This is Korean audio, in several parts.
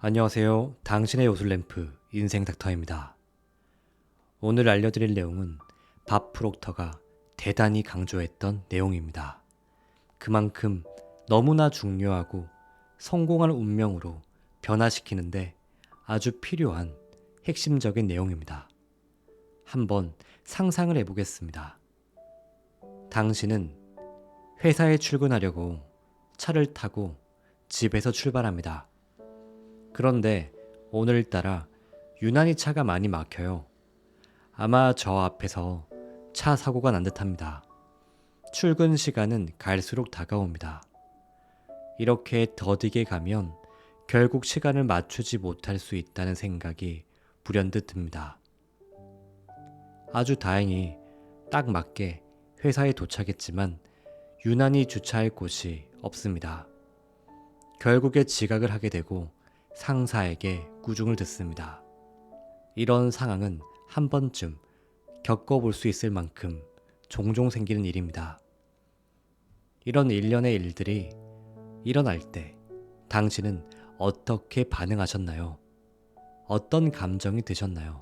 안녕하세요. 당신의 요술램프 인생닥터입니다. 오늘 알려드릴 내용은 밥 프록터가 대단히 강조했던 내용입니다. 그만큼 너무나 중요하고 성공한 운명으로 변화시키는데 아주 필요한 핵심적인 내용입니다. 한번 상상을 해보겠습니다. 당신은 회사에 출근하려고 차를 타고 집에서 출발합니다. 그런데 오늘따라 유난히 차가 많이 막혀요. 아마 저 앞에서 차 사고가 난 듯합니다. 출근 시간은 갈수록 다가옵니다. 이렇게 더디게 가면 결국 시간을 맞추지 못할 수 있다는 생각이 불현듯 듭니다. 아주 다행히 딱 맞게 회사에 도착했지만 유난히 주차할 곳이 없습니다. 결국에 지각을 하게 되고 상사에게 꾸중을 듣습니다. 이런 상황은 한 번쯤 겪어볼 수 있을 만큼 종종 생기는 일입니다. 이런 일련의 일들이 일어날 때 당신은 어떻게 반응하셨나요? 어떤 감정이 드셨나요?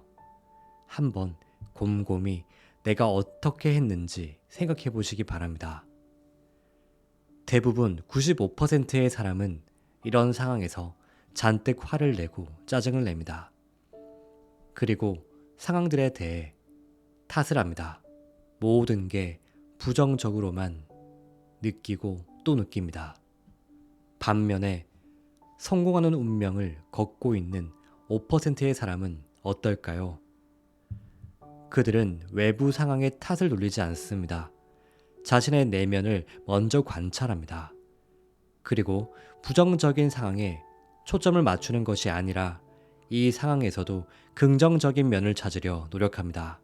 한번 곰곰이 내가 어떻게 했는지 생각해 보시기 바랍니다. 대부분 95%의 사람은 이런 상황에서 잔뜩 화를 내고 짜증을 냅니다. 그리고 상황들에 대해 탓을 합니다. 모든 게 부정적으로만 느끼고 또 느낍니다. 반면에 성공하는 운명을 걷고 있는 5%의 사람은 어떨까요? 그들은 외부 상황에 탓을 돌리지 않습니다. 자신의 내면을 먼저 관찰합니다. 그리고 부정적인 상황에 초점을 맞추는 것이 아니라 이 상황에서도 긍정적인 면을 찾으려 노력합니다.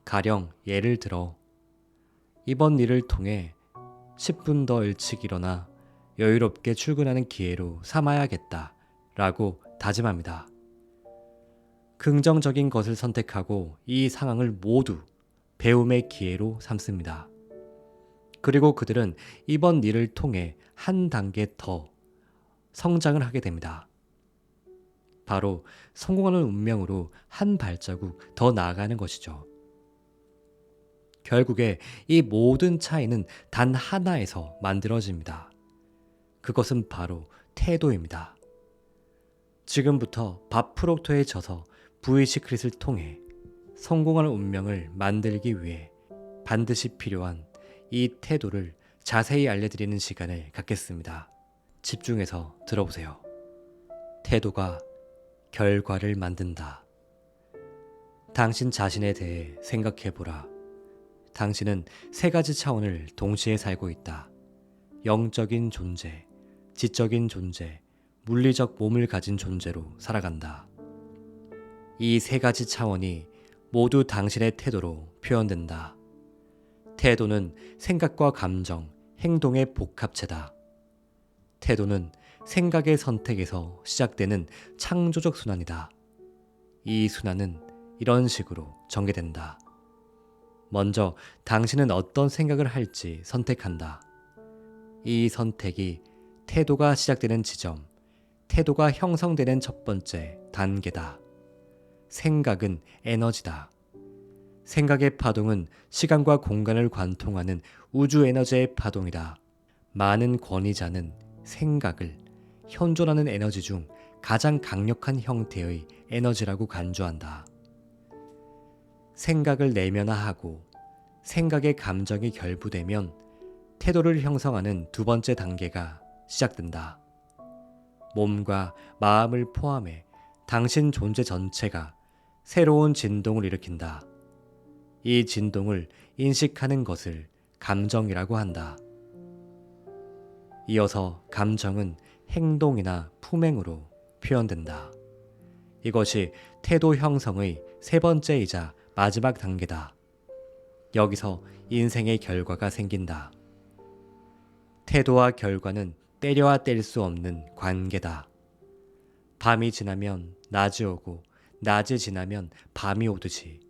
가령 예를 들어 이번 일을 통해 10분 더 일찍 일어나 여유롭게 출근하는 기회로 삼아야겠다 라고 다짐합니다. 긍정적인 것을 선택하고 이 상황을 모두 배움의 기회로 삼습니다. 그리고 그들은 이번 일을 통해 한 단계 더 성장을 하게 됩니다. 바로 성공하는 운명으로 한 발자국 더 나아가는 것이죠. 결국에 이 모든 차이는 단 하나에서 만들어집니다. 그것은 바로 태도입니다. 지금부터 밥 프록터에 져서 V 시크릿을 통해 성공하는 운명을 만들기 위해 반드시 필요한 이 태도를 자세히 알려드리는 시간을 갖겠습니다. 집중해서 들어보세요. 태도가 결과를 만든다. 당신 자신에 대해 생각해보라. 당신은 세 가지 차원을 동시에 살고 있다. 영적인 존재, 지적인 존재, 물리적 몸을 가진 존재로 살아간다. 이 세 가지 차원이 모두 당신의 태도로 표현된다. 태도는 생각과 감정, 행동의 복합체다. 태도는 생각의 선택에서 시작되는 창조적 순환이다. 이 순환은 이런 식으로 전개된다. 먼저 당신은 어떤 생각을 할지 선택한다. 이 선택이 태도가 시작되는 지점, 태도가 형성되는 첫 번째 단계다. 생각은 에너지다. 생각의 파동은 시간과 공간을 관통하는 우주 에너지의 파동이다. 많은 권위자는 생각을 현존하는 에너지 중 가장 강력한 형태의 에너지라고 간주한다. 생각을 내면화하고 생각의 감정이 결부되면 태도를 형성하는 두 번째 단계가 시작된다. 몸과 마음을 포함해 당신 존재 전체가 새로운 진동을 일으킨다. 이 진동을 인식하는 것을 감정이라고 한다. 이어서 감정은 행동이나 품행으로 표현된다. 이것이 태도 형성의 세 번째이자 마지막 단계다. 여기서 인생의 결과가 생긴다. 태도와 결과는 때려야 뗄 수 없는 관계다. 밤이 지나면 낮이 오고 낮이 지나면 밤이 오듯이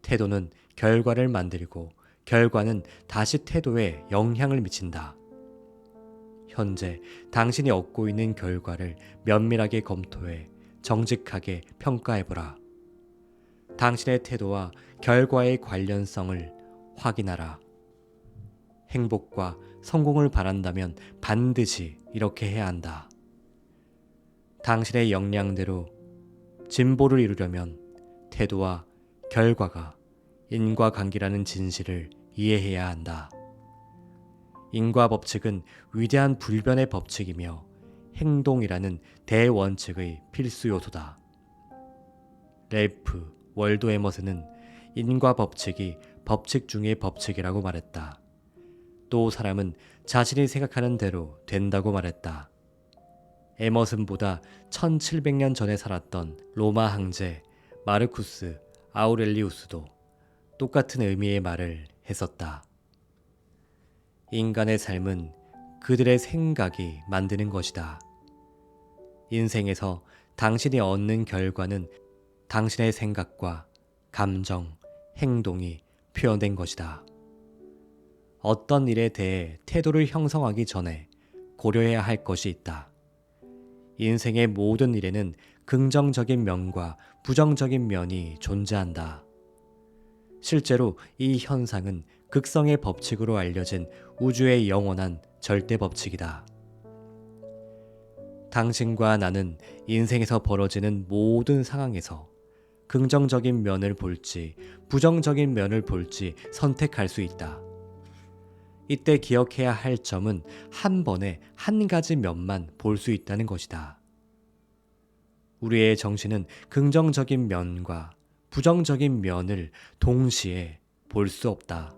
태도는 결과를 만들고 결과는 다시 태도에 영향을 미친다. 현재 당신이 얻고 있는 결과를 면밀하게 검토해 정직하게 평가해보라. 당신의 태도와 결과의 관련성을 확인하라. 행복과 성공을 바란다면 반드시 이렇게 해야 한다. 당신의 역량대로 진보를 이루려면 태도와 결과가 인과관계라는 진실을 이해해야 한다. 인과법칙은 위대한 불변의 법칙이며 행동이라는 대원칙의 필수 요소다. 렐프 월도 에머슨은 인과법칙이 법칙 중의 법칙이라고 말했다. 또 사람은 자신이 생각하는 대로 된다고 말했다. 에머슨보다 1700년 전에 살았던 로마 황제 마르쿠스 아우렐리우스도 똑같은 의미의 말을 했었다. 인간의 삶은 그들의 생각이 만드는 것이다. 인생에서 당신이 얻는 결과는 당신의 생각과 감정, 행동이 표현된 것이다. 어떤 일에 대해 태도를 형성하기 전에 고려해야 할 것이 있다. 인생의 모든 일에는 긍정적인 면과 부정적인 면이 존재한다. 실제로 이 현상은 극성의 법칙으로 알려진 우주의 영원한 절대 법칙이다. 당신과 나는 인생에서 벌어지는 모든 상황에서 긍정적인 면을 볼지 부정적인 면을 볼지 선택할 수 있다. 이때 기억해야 할 점은 한 번에 한 가지 면만 볼 수 있다는 것이다. 우리의 정신은 긍정적인 면과 부정적인 면을 동시에 볼 수 없다.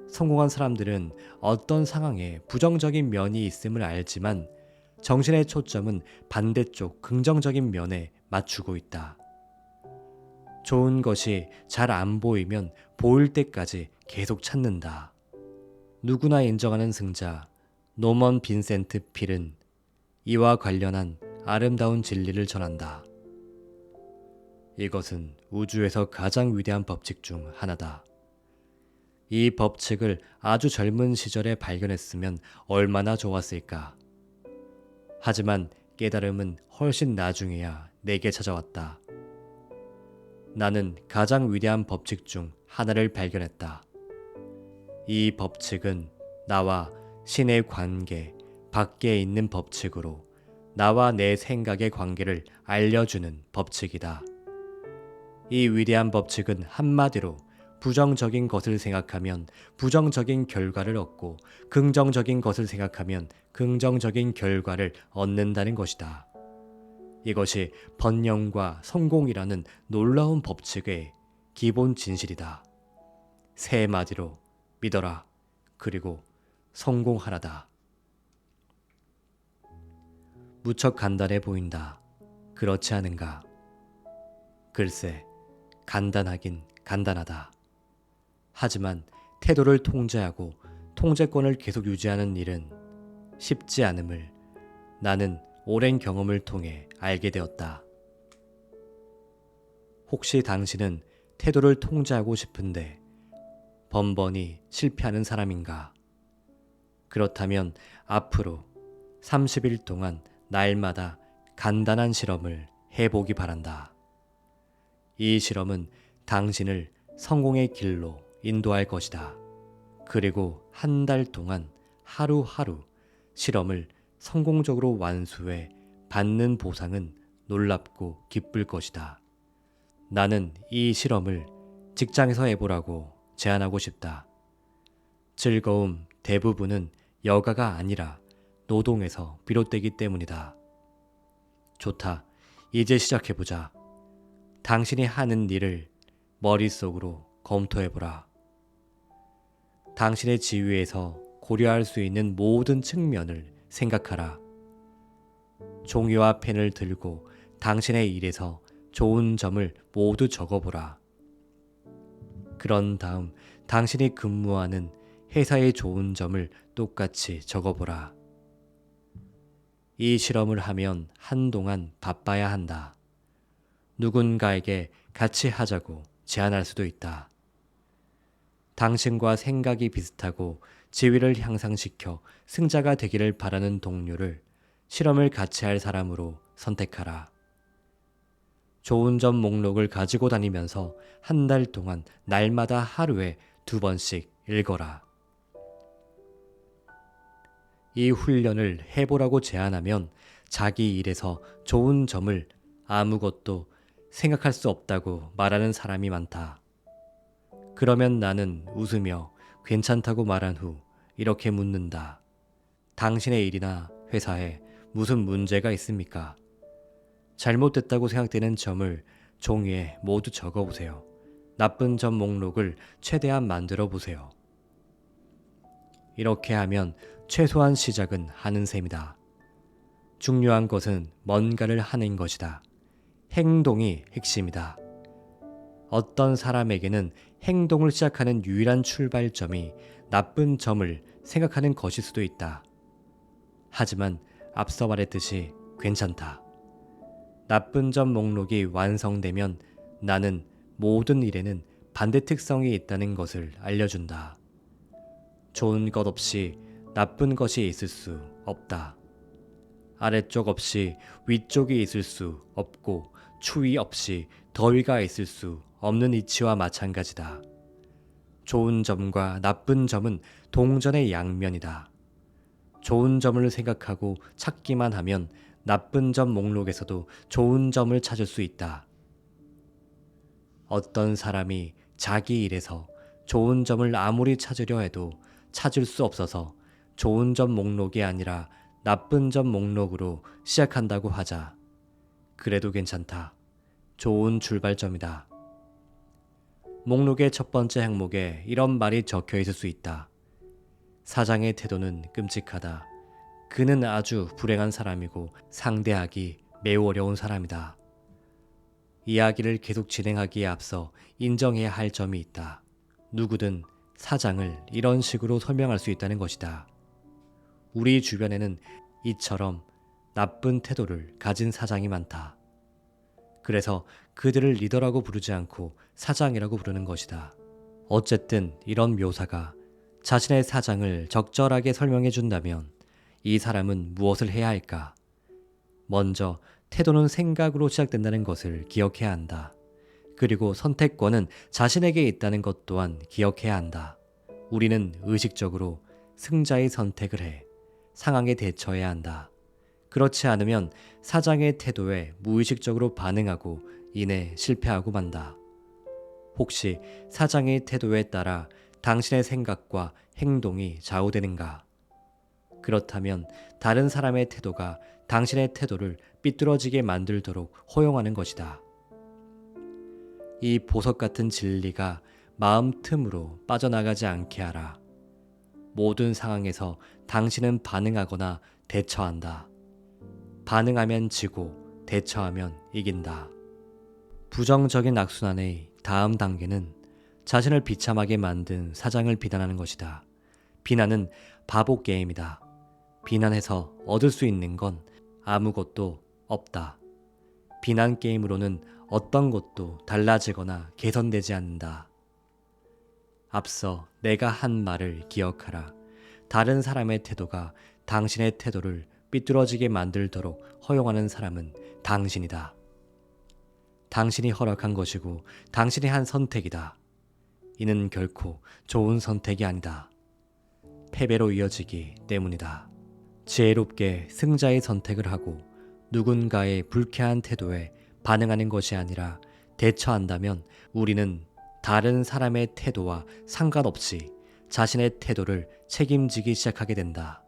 성공한 사람들은 어떤 상황에 부정적인 면이 있음을 알지만 정신의 초점은 반대쪽 긍정적인 면에 맞추고 있다. 좋은 것이 잘 안 보이면 보일 때까지 계속 찾는다. 누구나 인정하는 승자 노먼 빈센트 필은 이와 관련한 아름다운 진리를 전한다. 이것은 우주에서 가장 위대한 법칙 중 하나다. 이 법칙을 아주 젊은 시절에 발견했으면 얼마나 좋았을까. 하지만 깨달음은 훨씬 나중에야 내게 찾아왔다. 나는 가장 위대한 법칙 중 하나를 발견했다. 이 법칙은 나와 신의 관계 밖에 있는 법칙으로 나와 내 생각의 관계를 알려주는 법칙이다. 이 위대한 법칙은 한마디로 부정적인 것을 생각하면 부정적인 결과를 얻고 긍정적인 것을 생각하면 긍정적인 결과를 얻는다는 것이다. 이것이 번영과 성공이라는 놀라운 법칙의 기본 진실이다. 세 마디로 믿어라. 그리고 성공하라다. 무척 간단해 보인다. 그렇지 않은가? 글쎄, 간단하긴 간단하다. 하지만 태도를 통제하고 통제권을 계속 유지하는 일은 쉽지 않음을 나는 오랜 경험을 통해 알게 되었다. 혹시 당신은 태도를 통제하고 싶은데 번번이 실패하는 사람인가? 그렇다면 앞으로 30일 동안 날마다 간단한 실험을 해보기 바란다. 이 실험은 당신을 성공의 길로 인도할 것이다. 그리고 한 달 동안 하루하루 실험을 성공적으로 완수해 받는 보상은 놀랍고 기쁠 것이다. 나는 이 실험을 직장에서 해보라고 제안하고 싶다. 즐거움 대부분은 여가가 아니라 노동에서 비롯되기 때문이다. 좋다. 이제 시작해보자. 당신이 하는 일을 머릿속으로 검토해보라. 당신의 지위에서 고려할 수 있는 모든 측면을 생각하라. 종이와 펜을 들고 당신의 일에서 좋은 점을 모두 적어보라. 그런 다음 당신이 근무하는 회사의 좋은 점을 똑같이 적어보라. 이 실험을 하면 한동안 바빠야 한다. 누군가에게 같이 하자고 제안할 수도 있다. 당신과 생각이 비슷하고 지위를 향상시켜 승자가 되기를 바라는 동료를 실험을 같이 할 사람으로 선택하라. 좋은 점 목록을 가지고 다니면서 한 달 동안 날마다 하루에 2번씩 읽어라. 이 훈련을 해보라고 제안하면 자기 일에서 좋은 점을 아무것도 생각할 수 없다고 말하는 사람이 많다. 그러면 나는 웃으며 괜찮다고 말한 후 이렇게 묻는다. 당신의 일이나 회사에 무슨 문제가 있습니까? 잘못됐다고 생각되는 점을 종이에 모두 적어보세요. 나쁜 점 목록을 최대한 만들어 보세요. 이렇게 하면 최소한 시작은 하는 셈이다. 중요한 것은 뭔가를 하는 것이다. 행동이 핵심이다. 어떤 사람에게는 행동을 시작하는 유일한 출발점이 나쁜 점을 생각하는 것일 수도 있다. 하지만 앞서 말했듯이 괜찮다. 나쁜 점 목록이 완성되면 나는 모든 일에는 반대 특성이 있다는 것을 알려준다. 좋은 것 없이 나쁜 것이 있을 수 없다. 아래쪽 없이 위쪽이 있을 수 없고 추위 없이 더위가 있을 수 없는 이치와 마찬가지다. 좋은 점과 나쁜 점은 동전의 양면이다. 좋은 점을 생각하고 찾기만 하면 나쁜 점 목록에서도 좋은 점을 찾을 수 있다. 어떤 사람이 자기 일에서 좋은 점을 아무리 찾으려 해도 찾을 수 없어서 좋은 점 목록이 아니라 나쁜 점 목록으로 시작한다고 하자. 그래도 괜찮다. 좋은 출발점이다. 목록의 첫 번째 항목에 이런 말이 적혀 있을 수 있다. 사장의 태도는 끔찍하다. 그는 아주 불행한 사람이고 상대하기 매우 어려운 사람이다. 이야기를 계속 진행하기에 앞서 인정해야 할 점이 있다. 누구든 사장을 이런 식으로 설명할 수 있다는 것이다. 우리 주변에는 이처럼 나쁜 태도를 가진 사장이 많다. 그래서 그들을 리더라고 부르지 않고 사장이라고 부르는 것이다. 어쨌든 이런 묘사가 자신의 사장을 적절하게 설명해 준다면 이 사람은 무엇을 해야 할까? 먼저 태도는 생각으로 시작된다는 것을 기억해야 한다. 그리고 선택권은 자신에게 있다는 것 또한 기억해야 한다. 우리는 의식적으로 승자의 선택을 해 상황에 대처해야 한다. 그렇지 않으면 사장의 태도에 무의식적으로 반응하고 이내 실패하고 만다. 혹시 사장의 태도에 따라 당신의 생각과 행동이 좌우되는가? 그렇다면 다른 사람의 태도가 당신의 태도를 삐뚤어지게 만들도록 허용하는 것이다. 이 보석 같은 진리가 마음 틈으로 빠져나가지 않게 하라. 모든 상황에서 당신은 반응하거나 대처한다. 반응하면 지고 대처하면 이긴다. 부정적인 악순환의 다음 단계는 자신을 비참하게 만든 사장을 비난하는 것이다. 비난은 바보 게임이다. 비난해서 얻을 수 있는 건 아무것도 없다. 비난 게임으로는 어떤 것도 달라지거나 개선되지 않는다. 앞서 내가 한 말을 기억하라. 다른 사람의 태도가 당신의 태도를 삐뚤어지게 만들도록 허용하는 사람은 당신이다. 당신이 허락한 것이고 당신이 한 선택이다. 이는 결코 좋은 선택이 아니다. 패배로 이어지기 때문이다. 지혜롭게 승자의 선택을 하고 누군가의 불쾌한 태도에 반응하는 것이 아니라 대처한다면 우리는 다른 사람의 태도와 상관없이 자신의 태도를 책임지기 시작하게 된다.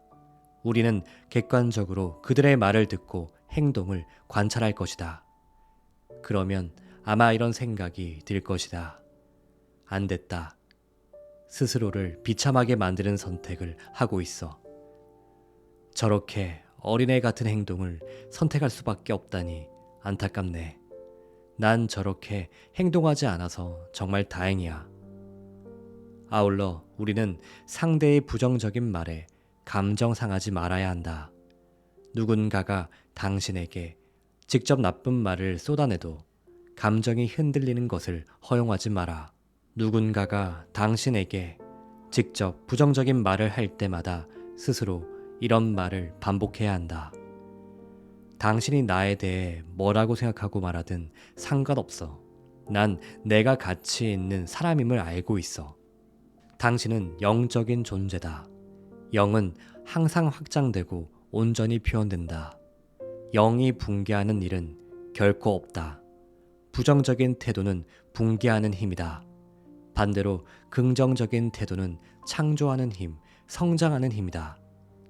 우리는 객관적으로 그들의 말을 듣고 행동을 관찰할 것이다. 그러면 아마 이런 생각이 들 것이다. 안 됐다. 스스로를 비참하게 만드는 선택을 하고 있어. 저렇게 어린애 같은 행동을 선택할 수밖에 없다니 안타깝네. 난 저렇게 행동하지 않아서 정말 다행이야. 아울러 우리는 상대의 부정적인 말에 감정 상하지 말아야 한다. 누군가가 당신에게 직접 나쁜 말을 쏟아내도 감정이 흔들리는 것을 허용하지 마라. 누군가가 당신에게 직접 부정적인 말을 할 때마다 스스로 이런 말을 반복해야 한다. 당신이 나에 대해 뭐라고 생각하고 말하든 상관없어. 난 내가 가치 있는 사람임을 알고 있어. 당신은 영적인 존재다. 영은 항상 확장되고 온전히 표현된다. 영이 붕괴하는 일은 결코 없다. 부정적인 태도는 붕괴하는 힘이다. 반대로 긍정적인 태도는 창조하는 힘, 성장하는 힘이다.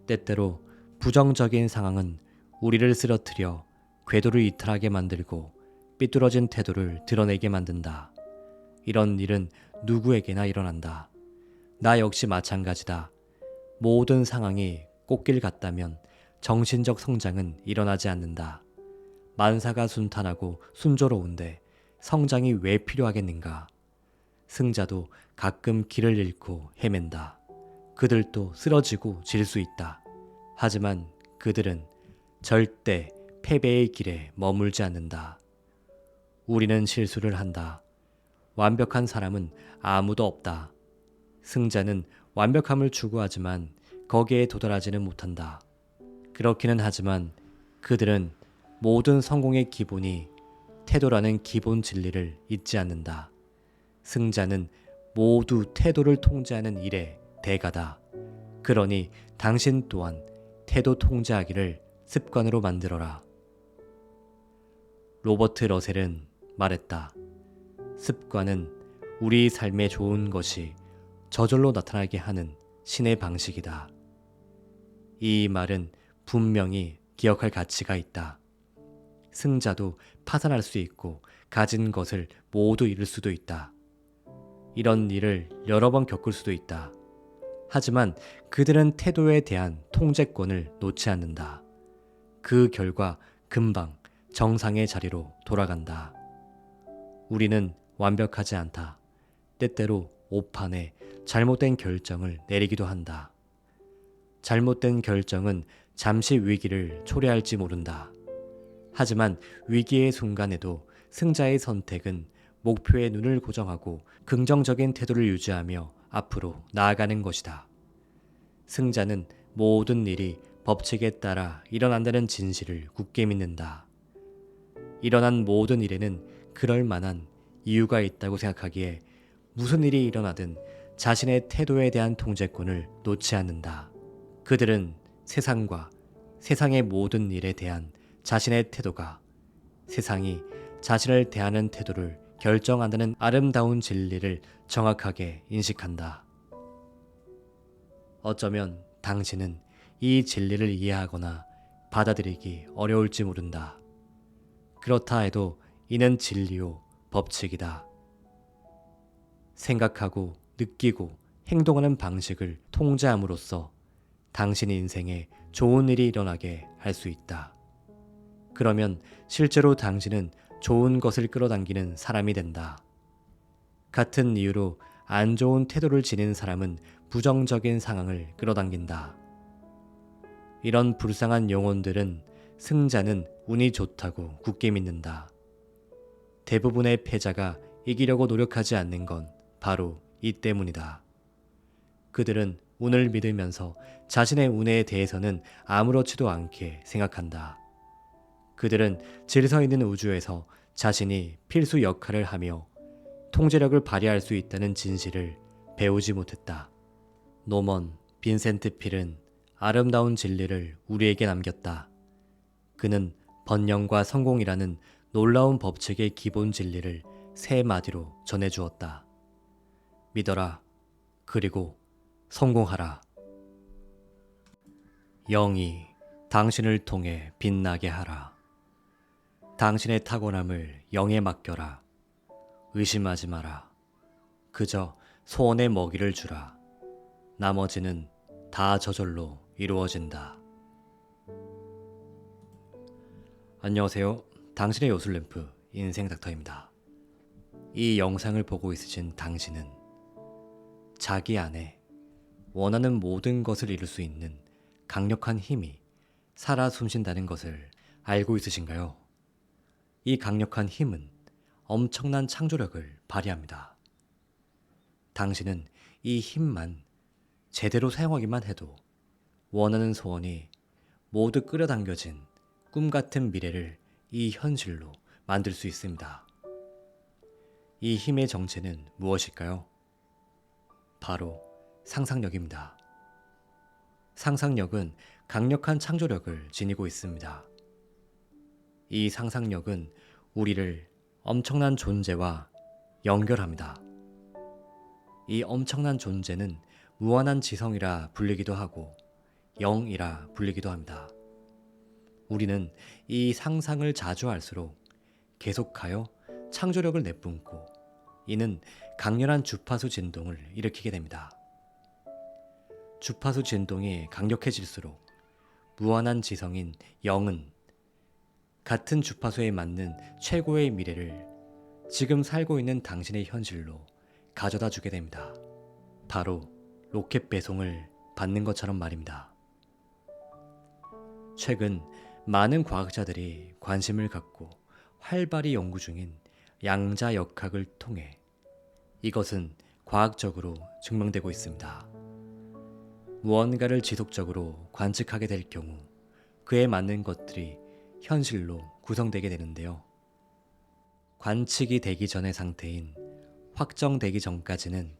때때로 부정적인 상황은 우리를 쓰러뜨려 궤도를 이탈하게 만들고 삐뚤어진 태도를 드러내게 만든다. 이런 일은 누구에게나 일어난다. 나 역시 마찬가지다. 모든 상황이 꽃길 같다면 정신적 성장은 일어나지 않는다. 만사가 순탄하고 순조로운데 성장이 왜 필요하겠는가? 승자도 가끔 길을 잃고 헤맨다. 그들도 쓰러지고 질 수 있다. 하지만 그들은 절대 패배의 길에 머물지 않는다. 우리는 실수를 한다. 완벽한 사람은 아무도 없다. 승자는 완벽함을 추구하지만 거기에 도달하지는 못한다. 그렇기는 하지만 그들은 모든 성공의 기본이 태도라는 기본 진리를 잊지 않는다. 승자는 모두 태도를 통제하는 일의 대가다. 그러니 당신 또한 태도 통제하기를 습관으로 만들어라. 로버트 러셀은 말했다. 습관은 우리 삶에 좋은 것이 저절로 나타나게 하는 신의 방식이다. 이 말은 분명히 기억할 가치가 있다. 승자도 파산할 수 있고 가진 것을 모두 잃을 수도 있다. 이런 일을 여러 번 겪을 수도 있다. 하지만 그들은 태도에 대한 통제권을 놓지 않는다. 그 결과 금방 정상의 자리로 돌아간다. 우리는 완벽하지 않다. 때때로 오판에 잘못된 결정을 내리기도 한다. 잘못된 결정은 잠시 위기를 초래할지 모른다. 하지만 위기의 순간에도 승자의 선택은 목표에 눈을 고정하고 긍정적인 태도를 유지하며 앞으로 나아가는 것이다. 승자는 모든 일이 법칙에 따라 일어난다는 진실을 굳게 믿는다. 일어난 모든 일에는 그럴 만한 이유가 있다고 생각하기에 무슨 일이 일어나든 자신의 태도에 대한 통제권을 놓지 않는다. 그들은 세상과 세상의 모든 일에 대한 자신의 태도가 세상이 자신을 대하는 태도를 결정한다는 아름다운 진리를 정확하게 인식한다. 어쩌면 당신은 이 진리를 이해하거나 받아들이기 어려울지 모른다. 그렇다 해도 이는 진리요 법칙이다. 생각하고 느끼고 행동하는 방식을 통제함으로써 당신 인생에 좋은 일이 일어나게 할 수 있다. 그러면 실제로 당신은 좋은 것을 끌어당기는 사람이 된다. 같은 이유로 안 좋은 태도를 지닌 사람은 부정적인 상황을 끌어당긴다. 이런 불쌍한 영혼들은 승자는 운이 좋다고 굳게 믿는다. 대부분의 패자가 이기려고 노력하지 않는 건 바로 이 때문이다. 그들은 운을 믿으면서 자신의 운에 대해서는 아무렇지도 않게 생각한다. 그들은 질서 있는 우주에서 자신이 필수 역할을 하며 통제력을 발휘할 수 있다는 진실을 배우지 못했다. 노먼 빈센트 필은 아름다운 진리를 우리에게 남겼다. 그는 번영과 성공이라는 놀라운 법칙의 기본 진리를 세 마디로 전해주었다. 믿어라. 그리고 성공하라. 영이 당신을 통해 빛나게 하라. 당신의 타고남을 영에 맡겨라. 의심하지 마라. 그저 소원의 먹이를 주라. 나머지는 다 저절로 이루어진다. 안녕하세요. 당신의 요술램프 인생닥터입니다. 이 영상을 보고 있으신 당신은 자기 안에 원하는 모든 것을 이룰 수 있는 강력한 힘이 살아 숨쉰다는 것을 알고 있으신가요? 이 강력한 힘은 엄청난 창조력을 발휘합니다. 당신은 이 힘만 제대로 사용하기만 해도 원하는 소원이 모두 끌어당겨진 꿈 같은 미래를 이 현실로 만들 수 있습니다. 이 힘의 정체는 무엇일까요? 바로 상상력입니다. 상상력은 강력한 창조력을 지니고 있습니다. 이 상상력은 우리를 엄청난 존재와 연결합니다. 이 엄청난 존재는 무한한 지성이라 불리기도 하고 영이라 불리기도 합니다. 우리는 이 상상을 자주 할수록 계속하여 창조력을 내뿜고 이는 강렬한 주파수 진동을 일으키게 됩니다. 주파수 진동이 강력해질수록 무한한 지성인 영은 같은 주파수에 맞는 최고의 미래를 지금 살고 있는 당신의 현실로 가져다 주게 됩니다. 바로 로켓 배송을 받는 것처럼 말입니다. 최근 많은 과학자들이 관심을 갖고 활발히 연구 중인 양자역학을 통해 이것은 과학적으로 증명되고 있습니다. 무언가를 지속적으로 관측하게 될 경우 그에 맞는 것들이 현실로 구성되게 되는데요. 관측이 되기 전의 상태인 확정되기 전까지는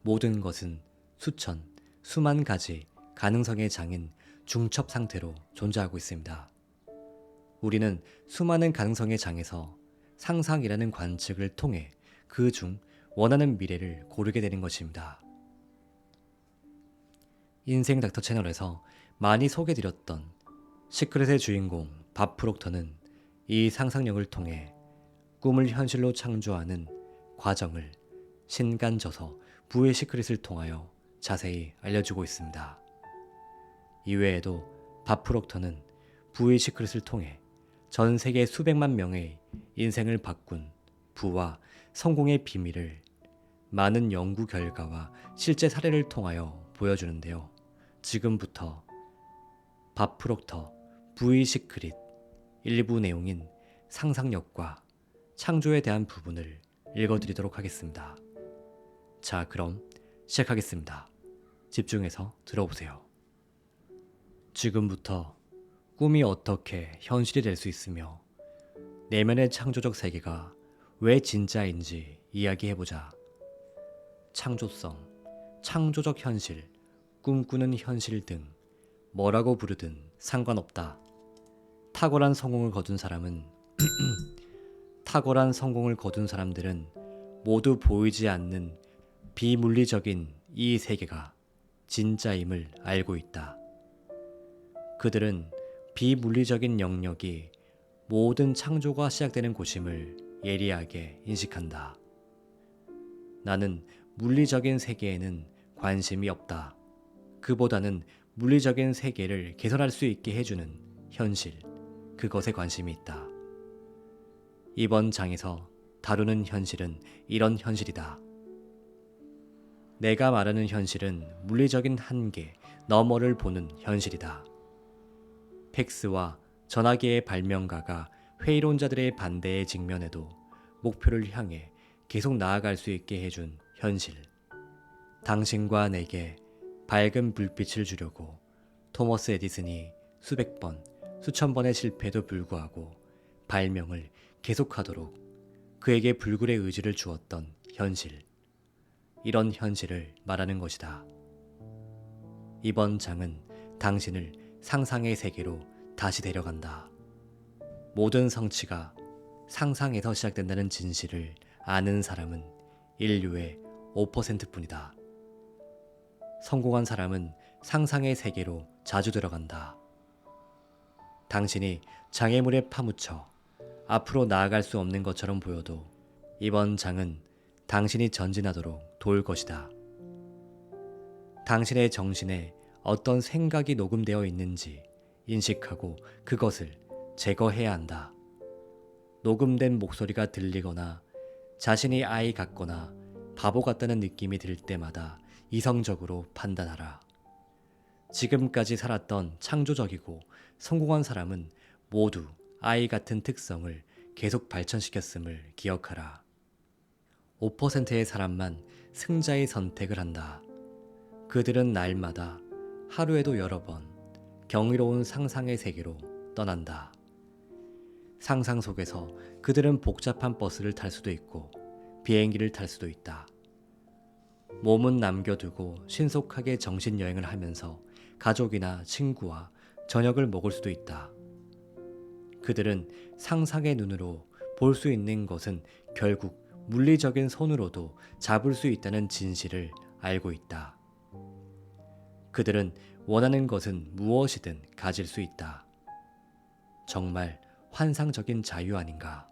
모든 것은 수천, 수만 가지 가능성의 장인 중첩 상태로 존재하고 있습니다. 우리는 수많은 가능성의 장에서 상상이라는 관측을 통해 그 중 원하는 미래를 고르게 되는 것입니다. 인생 닥터 채널에서 많이 소개드렸던 시크릿의 주인공 밥 프록터는 이 상상력을 통해 꿈을 현실로 창조하는 과정을 신간저서 부의 시크릿을 통하여 자세히 알려주고 있습니다. 이외에도 밥 프록터는 부의 시크릿을 통해 전 세계 수백만 명의 인생을 바꾼 부와 성공의 비밀을 많은 연구 결과와 실제 사례를 통하여 보여주는데요. 지금부터 밥 프록터 부의 시크릿 일부 내용인 상상력과 창조에 대한 부분을 읽어드리도록 하겠습니다. 자, 그럼 시작하겠습니다. 집중해서 들어보세요. 지금부터 꿈이 어떻게 현실이 될 수 있으며 내면의 창조적 세계가 왜 진짜인지 이야기해보자. 창조성, 창조적 현실, 꿈꾸는 현실 등 뭐라고 부르든 상관없다. 탁월한 성공을 거둔 사람들은 모두 보이지 않는 비물리적인 이 세계가 진짜임을 알고 있다. 그들은 비물리적인 영역이 모든 창조가 시작되는 곳임을 예리하게 인식한다. 나는 물리적인 세계에는 관심이 없다. 그보다는 물리적인 세계를 개선할 수 있게 해주는 현실, 그것에 관심이 있다. 이번 장에서 다루는 현실은 이런 현실이다. 내가 말하는 현실은 물리적인 한계 너머를 보는 현실이다. 팩스와 전화기의 발명가가 회의론자들의 반대에 직면해도 목표를 향해 계속 나아갈 수 있게 해준 현실. 당신과 내게 밝은 불빛을 주려고 토머스 에디슨이 수백 번, 수천 번의 실패에도 불구하고 발명을 계속하도록 그에게 불굴의 의지를 주었던 현실. 이런 현실을 말하는 것이다. 이번 장은 당신을 상상의 세계로 다시 데려간다. 모든 성취가 상상에서 시작된다는 진실을 아는 사람은 인류의 5%뿐이다. 성공한 사람은 상상의 세계로 자주 들어간다. 당신이 장애물에 파묻혀 앞으로 나아갈 수 없는 것처럼 보여도 이번 장은 당신이 전진하도록 도울 것이다. 당신의 정신에 어떤 생각이 녹음되어 있는지 인식하고 그것을 제거해야 한다. 녹음된 목소리가 들리거나 자신이 아이 같거나 바보 같다는 느낌이 들 때마다 이성적으로 판단하라. 지금까지 살았던 창조적이고 성공한 사람은 모두 아이 같은 특성을 계속 발전시켰음을 기억하라. 5%의 사람만 승자의 선택을 한다. 그들은 날마다 하루에도 여러 번 경이로운 상상의 세계로 떠난다. 상상 속에서 그들은 복잡한 버스를 탈 수도 있고 비행기를 탈 수도 있다. 몸은 남겨두고 신속하게 정신여행을 하면서 가족이나 친구와 저녁을 먹을 수도 있다. 그들은 상상의 눈으로 볼 수 있는 것은 결국 물리적인 손으로도 잡을 수 있다는 진실을 알고 있다. 그들은 원하는 것은 무엇이든 가질 수 있다. 정말 환상적인 자유 아닌가?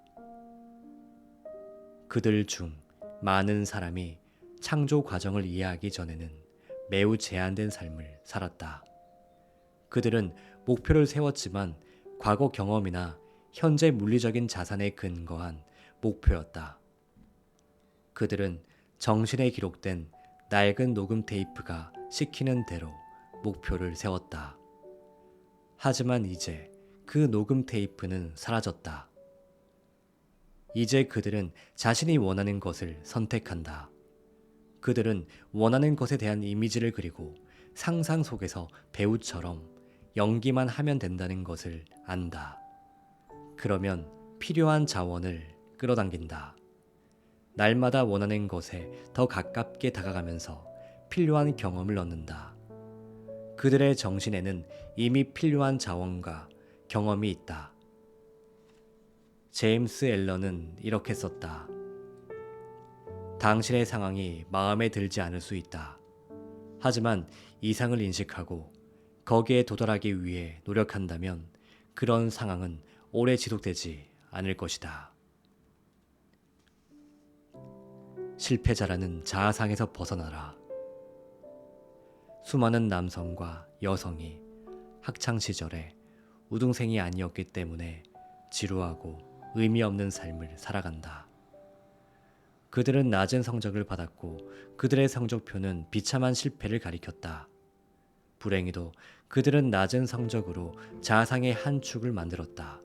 그들 중 많은 사람이 창조 과정을 이해하기 전에는 매우 제한된 삶을 살았다. 그들은 목표를 세웠지만 과거 경험이나 현재 물리적인 자산에 근거한 목표였다. 그들은 정신에 기록된 낡은 녹음 테이프가 시키는 대로 목표를 세웠다. 하지만 이제 그 녹음 테이프는 사라졌다. 이제 그들은 자신이 원하는 것을 선택한다. 그들은 원하는 것에 대한 이미지를 그리고 상상 속에서 배우처럼 연기만 하면 된다는 것을 안다. 그러면 필요한 자원을 끌어당긴다. 날마다 원하는 것에 더 가깝게 다가가면서 필요한 경험을 얻는다. 그들의 정신에는 이미 필요한 자원과 경험이 있다. 제임스 앨런은 이렇게 썼다. 당신의 상황이 마음에 들지 않을 수 있다. 하지만 이상을 인식하고 거기에 도달하기 위해 노력한다면 그런 상황은 오래 지속되지 않을 것이다. 실패자라는 자아상에서 벗어나라. 수많은 남성과 여성이 학창시절에 우등생이 아니었기 때문에 지루하고 의미 없는 삶을 살아간다. 그들은 낮은 성적을 받았고 그들의 성적표는 비참한 실패를 가리켰다. 불행히도 그들은 낮은 성적으로 자아상의 한 축을 만들었다.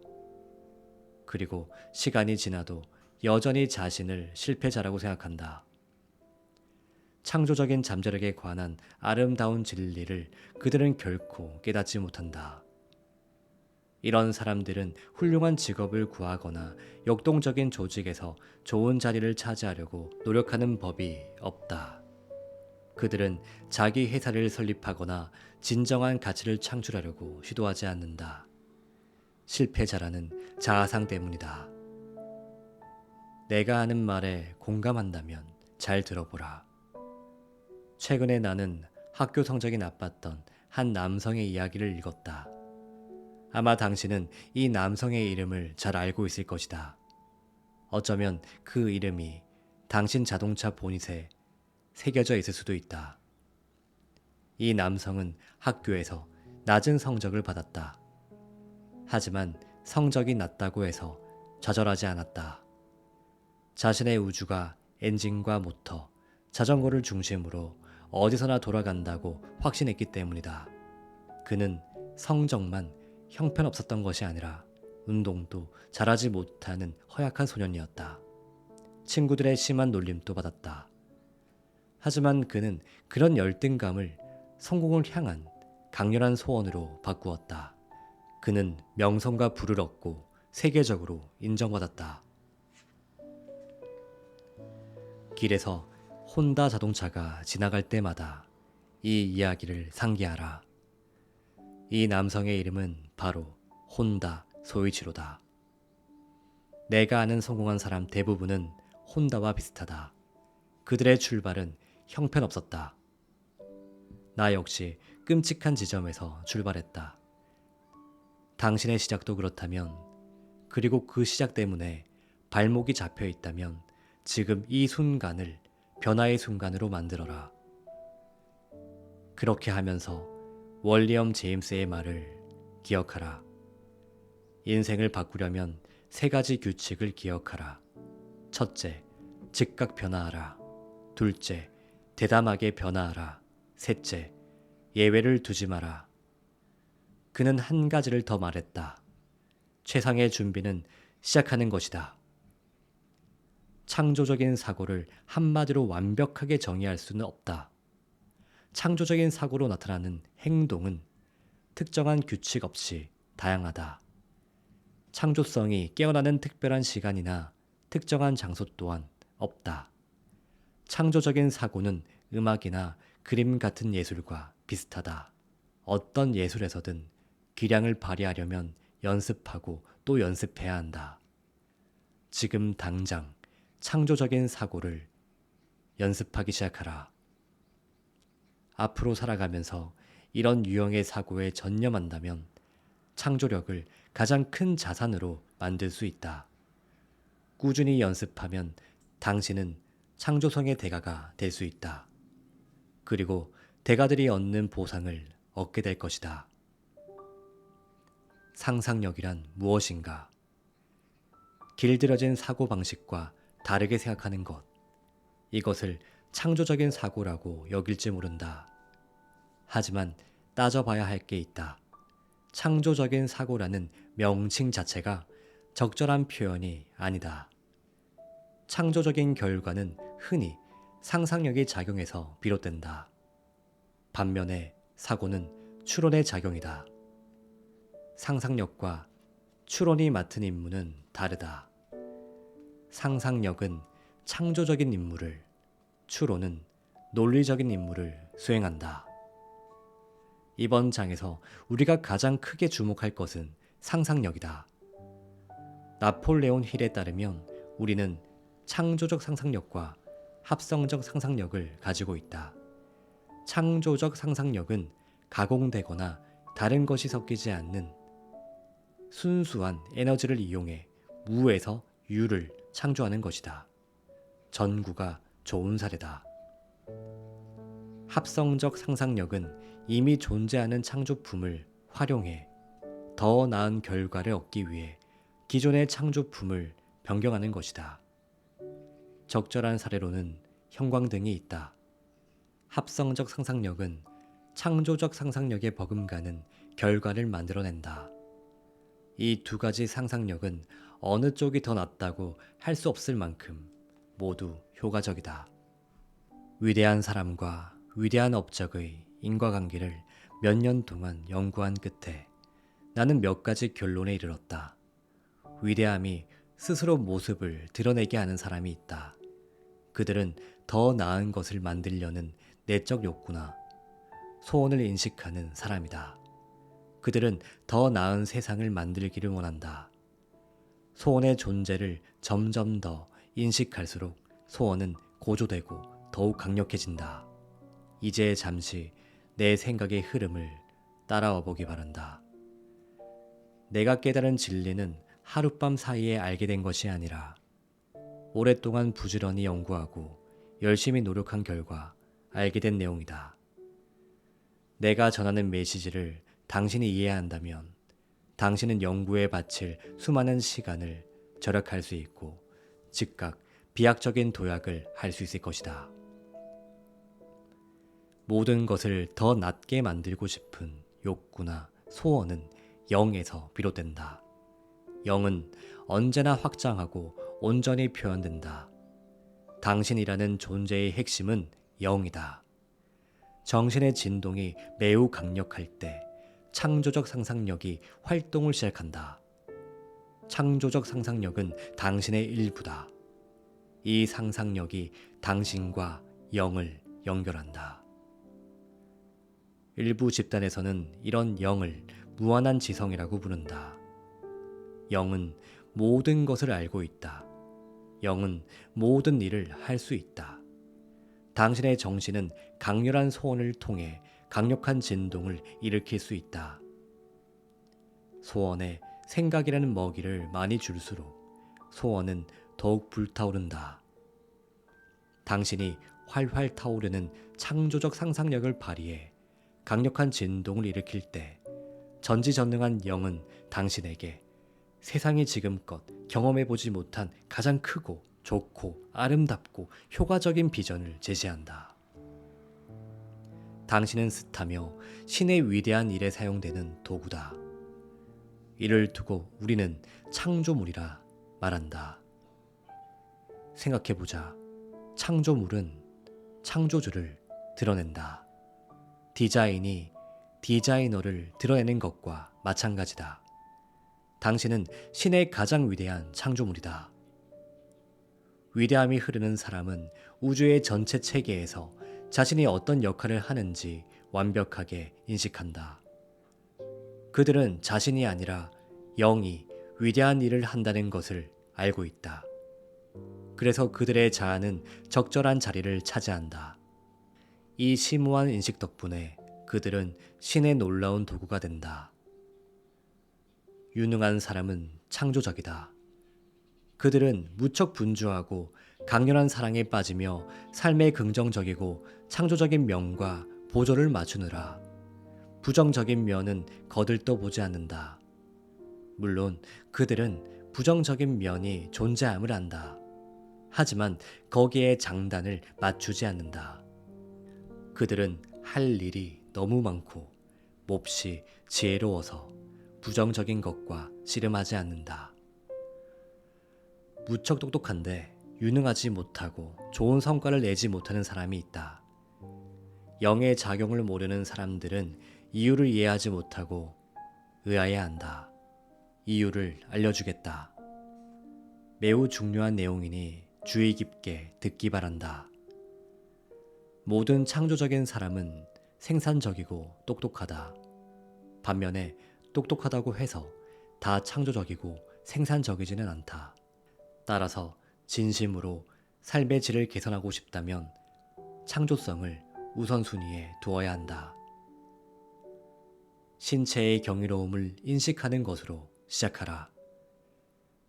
그리고 시간이 지나도 여전히 자신을 실패자라고 생각한다. 창조적인 잠재력에 관한 아름다운 진리를 그들은 결코 깨닫지 못한다. 이런 사람들은 훌륭한 직업을 구하거나 역동적인 조직에서 좋은 자리를 차지하려고 노력하는 법이 없다. 그들은 자기 회사를 설립하거나 진정한 가치를 창출하려고 시도하지 않는다. 실패자라는 자아상 때문이다. 내가 하는 말에 공감한다면 잘 들어보라. 최근에 나는 학교 성적이 나빴던 한 남성의 이야기를 읽었다. 아마 당신은 이 남성의 이름을 잘 알고 있을 것이다. 어쩌면 그 이름이 당신 자동차 보닛에 새겨져 있을 수도 있다. 이 남성은 학교에서 낮은 성적을 받았다. 하지만 성적이 낮다고 해서 좌절하지 않았다. 자신의 우주가 엔진과 모터, 자전거를 중심으로 어디서나 돌아간다고 확신했기 때문이다. 그는 성적만 형편없었던 것이 아니라 운동도 잘하지 못하는 허약한 소년이었다. 친구들의 심한 놀림도 받았다. 하지만 그는 그런 열등감을 성공을 향한 강렬한 소원으로 바꾸었다. 그는 명성과 부를 얻고 세계적으로 인정받았다. 길에서 혼다 자동차가 지나갈 때마다 이 이야기를 상기하라. 이 남성의 이름은 바로 혼다 소이치로다. 내가 아는 성공한 사람 대부분은 혼다와 비슷하다. 그들의 출발은 형편없었다. 나 역시 끔찍한 지점에서 출발했다. 당신의 시작도 그렇다면, 그리고 그 시작 때문에 발목이 잡혀 있다면 지금 이 순간을 변화의 순간으로 만들어라. 그렇게 하면서 월리엄 제임스의 말을 기억하라. 인생을 바꾸려면 3가지 규칙을 기억하라. 첫째, 즉각 변화하라. 둘째, 대담하게 변화하라. 셋째, 예외를 두지 마라. 그는 한 가지를 더 말했다. 최상의 준비는 시작하는 것이다. 창조적인 사고를 한마디로 완벽하게 정의할 수는 없다. 창조적인 사고로 나타나는 행동은 특정한 규칙 없이 다양하다. 창조성이 깨어나는 특별한 시간이나 특정한 장소 또한 없다. 창조적인 사고는 음악이나 그림 같은 예술과 비슷하다. 어떤 예술에서든 기량을 발휘하려면 연습하고 또 연습해야 한다. 지금 당장 창조적인 사고를 연습하기 시작하라. 앞으로 살아가면서 이런 유형의 사고에 전념한다면 창조력을 가장 큰 자산으로 만들 수 있다. 꾸준히 연습하면 당신은 창조성의 대가가 될 수 있다. 그리고 대가들이 얻는 보상을 얻게 될 것이다. 상상력이란 무엇인가? 길들여진 사고방식과 다르게 생각하는 것. 이것을 창조적인 사고라고 여길지 모른다. 하지만 따져봐야 할 게 있다. 창조적인 사고라는 명칭 자체가 적절한 표현이 아니다. 창조적인 결과는 흔히 상상력이 작용해서 비롯된다. 반면에 사고는 추론의 작용이다. 상상력과 추론이 맡은 임무는 다르다. 상상력은 창조적인 임무를, 추론은 논리적인 임무를 수행한다. 이번 장에서 우리가 가장 크게 주목할 것은 상상력이다. 나폴레온 힐에 따르면 우리는 창조적 상상력과 합성적 상상력을 가지고 있다. 창조적 상상력은 가공되거나 다른 것이 섞이지 않는 순수한 에너지를 이용해 무에서 유를 창조하는 것이다. 전구가 좋은 사례다. 합성적 상상력은 이미 존재하는 창조품을 활용해 더 나은 결과를 얻기 위해 기존의 창조품을 변경하는 것이다. 적절한 사례로는 형광등이 있다. 합성적 상상력은 창조적 상상력에 버금가는 결과를 만들어낸다. 이 두 가지 상상력은 어느 쪽이 더 낫다고 할 수 없을 만큼 모두 효과적이다. 위대한 사람과 위대한 업적의 인과관계를 몇 년 동안 연구한 끝에 나는 몇 가지 결론에 이르렀다. 위대함이 스스로 모습을 드러내게 하는 사람이 있다. 그들은 더 나은 것을 만들려는 내적 욕구나 소원을 인식하는 사람이다. 그들은 더 나은 세상을 만들기를 원한다. 소원의 존재를 점점 더 인식할수록 소원은 고조되고 더욱 강력해진다. 이제 잠시 내 생각의 흐름을 따라와 보기 바란다. 내가 깨달은 진리는 하룻밤 사이에 알게 된 것이 아니라 오랫동안 부지런히 연구하고 열심히 노력한 결과 알게 된 내용이다. 내가 전하는 메시지를 당신이 이해한다면 당신은 연구에 바칠 수많은 시간을 절약할 수 있고 즉각 비약적인 도약을 할 수 있을 것이다. 모든 것을 더 낫게 만들고 싶은 욕구나 소원은 영에서 비롯된다. 영은 언제나 확장하고 온전히 표현된다. 당신이라는 존재의 핵심은 영이다. 정신의 진동이 매우 강력할 때 창조적 상상력이 활동을 시작한다. 창조적 상상력은 당신의 일부다. 이 상상력이 당신과 영을 연결한다. 일부 집단에서는 이런 영을 무한한 지성이라고 부른다. 영은 모든 것을 알고 있다. 영은 모든 일을 할 수 있다. 당신의 정신은 강렬한 소원을 통해 강력한 진동을 일으킬 수 있다. 소원에 생각이라는 먹이를 많이 줄수록 소원은 더욱 불타오른다. 당신이 활활 타오르는 창조적 상상력을 발휘해 강력한 진동을 일으킬 때 전지전능한 영은 당신에게 세상이 지금껏 경험해보지 못한 가장 크고 좋고 아름답고 효과적인 비전을 제시한다. 당신은 스타며 신의 위대한 일에 사용되는 도구다. 이를 두고 우리는 창조물이라 말한다. 생각해보자. 창조물은 창조주를 드러낸다. 디자인이 디자이너를 드러내는 것과 마찬가지다. 당신은 신의 가장 위대한 창조물이다. 위대함이 흐르는 사람은 우주의 전체 체계에서 자신이 어떤 역할을 하는지 완벽하게 인식한다. 그들은 자신이 아니라 영이 위대한 일을 한다는 것을 알고 있다. 그래서 그들의 자아는 적절한 자리를 차지한다. 이 심오한 인식 덕분에 그들은 신의 놀라운 도구가 된다. 유능한 사람은 창조적이다. 그들은 무척 분주하고 강렬한 사랑에 빠지며 삶에 긍정적이고 창조적인 면과 보조를 맞추느라 부정적인 면은 거들떠 보지 않는다. 물론 그들은 부정적인 면이 존재함을 안다. 하지만 거기에 장단을 맞추지 않는다. 그들은 할 일이 너무 많고 몹시 지혜로워서 부정적인 것과 씨름하지 않는다. 무척 똑똑한데 유능하지 못하고 좋은 성과를 내지 못하는 사람이 있다. 영의 작용을 모르는 사람들은 이유를 이해하지 못하고 의아해야 한다. 이유를 알려주겠다. 매우 중요한 내용이니 주의 깊게 듣기 바란다. 모든 창조적인 사람은 생산적이고 똑똑하다. 반면에 똑똑하다고 해서 다 창조적이고 생산적이지는 않다. 따라서 진심으로 삶의 질을 개선하고 싶다면 창조성을 우선순위에 두어야 한다. 신체의 경이로움을 인식하는 것으로 시작하라.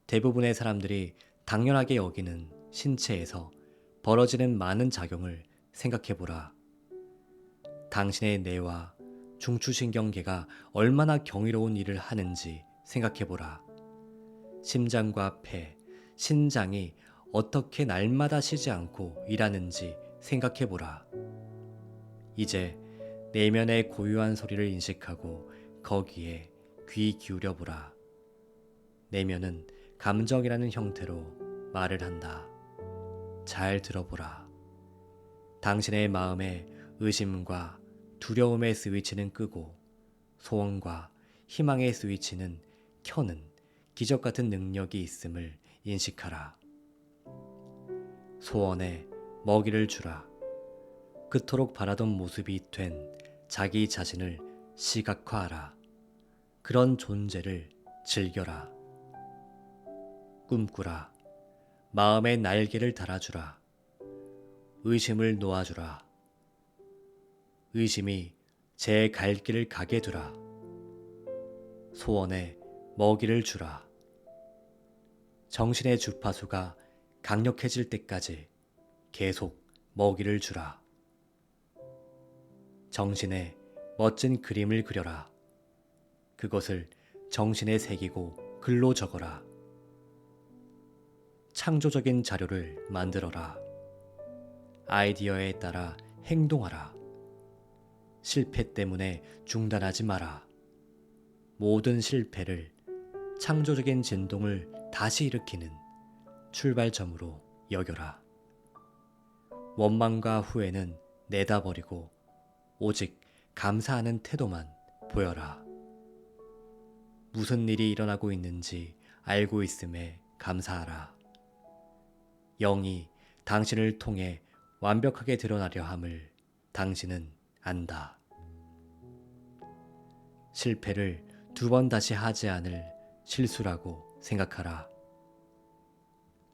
대부분의 사람들이 당연하게 여기는 신체에서 벌어지는 많은 작용을 생각해보라. 당신의 뇌와 중추신경계가 얼마나 경이로운 일을 하는지 생각해보라. 심장과 폐, 신장이 어떻게 날마다 쉬지 않고 일하는지 생각해보라. 이제 내면의 고유한 소리를 인식하고 거기에 귀 기울여보라. 내면은 감정이라는 형태로 말을 한다. 잘 들어보라. 당신의 마음에 의심과 두려움의 스위치는 끄고 소원과 희망의 스위치는 켜는 기적 같은 능력이 있음을 인식하라. 소원에 먹이를 주라. 그토록 바라던 모습이 된 자기 자신을 시각화하라. 그런 존재를 즐겨라. 꿈꾸라. 마음의 날개를 달아주라. 의심을 놓아주라. 의심이 제 갈 길을 가게 두라. 소원에 먹이를 주라. 정신의 주파수가 강력해질 때까지 계속 먹이를 주라. 정신에 멋진 그림을 그려라. 그것을 정신에 새기고 글로 적어라. 창조적인 자료를 만들어라. 아이디어에 따라 행동하라. 실패 때문에 중단하지 마라. 모든 실패를 창조적인 진동을 다시 일으키는 출발점으로 여겨라. 원망과 후회는 내다버리고 오직 감사하는 태도만 보여라. 무슨 일이 일어나고 있는지 알고 있음에 감사하라. 영이 당신을 통해 완벽하게 드러나려 함을 당신은 안다. 실패를 2번 다시 하지 않을 실수라고 생각하라.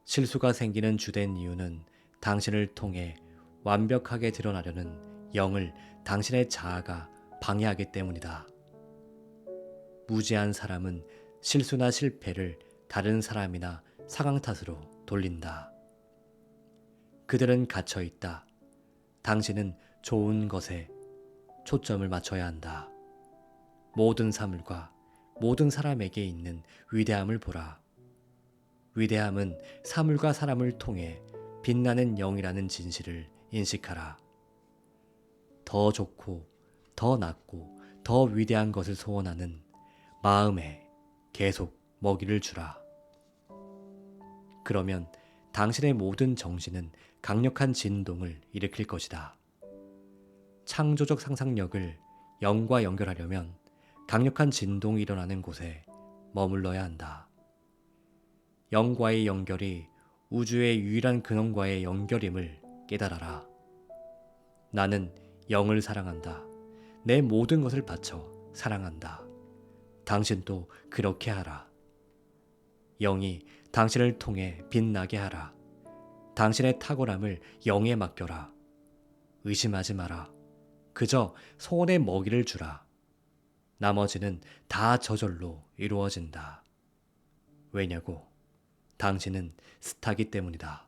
실수가 생기는 주된 이유는 당신을 통해 완벽하게 드러나려는 영을 당신의 자아가 방해하기 때문이다. 무지한 사람은 실수나 실패를 다른 사람이나 상황 탓으로 돌린다. 그들은 갇혀 있다. 당신은 좋은 것에 초점을 맞춰야 한다. 모든 사물과 모든 사람에게 있는 위대함을 보라. 위대함은 사물과 사람을 통해 빛나는 영이라는 진실을 인식하라. 더 좋고 더 낫고 더 위대한 것을 소원하는 마음에 계속 먹이를 주라. 그러면 당신의 모든 정신은 강력한 진동을 일으킬 것이다. 창조적 상상력을 영과 연결하려면 강력한 진동이 일어나는 곳에 머물러야 한다. 영과의 연결이 우주의 유일한 근원과의 연결임을 깨달아라. 나는 영을 사랑한다. 내 모든 것을 바쳐 사랑한다. 당신도 그렇게 하라. 영이 당신을 통해 빛나게 하라. 당신의 탁월함을 영에 맡겨라. 의심하지 마라. 그저 소원의 먹이를 주라. 나머지는 다 저절로 이루어진다. 왜냐고? 당신은 스타기 때문이다.